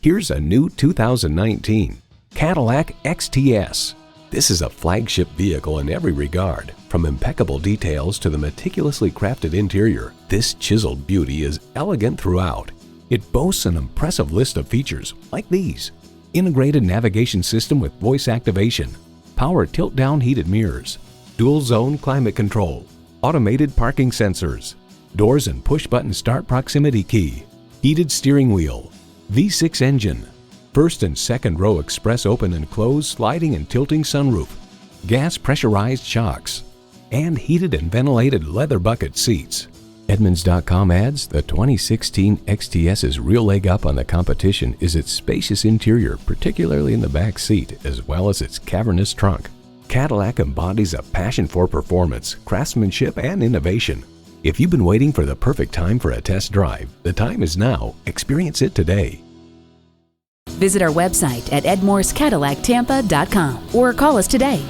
Here's a new 2019 Cadillac XTS. This is a flagship vehicle in every regard. From impeccable details to the meticulously crafted interior, this chiseled beauty is elegant throughout. It boasts an impressive list of features like these: integrated navigation system with voice activation, power tilt-down heated mirrors, dual-zone climate control, automated parking sensors, doors and push-button start proximity key, heated steering wheel, V6 engine, first and second row express open and close sliding and tilting sunroof, gas pressurized shocks, and heated and ventilated leather bucket seats. Edmunds.com adds the 2016 XTS's real leg up on the competition is its spacious interior, particularly in the back seat, as well as its cavernous trunk. Cadillac embodies a passion for performance, craftsmanship, and innovation. If you've been waiting for the perfect time for a test drive, the time is now. Experience it today. Visit our website at edmorsecadillactampa.com or call us today.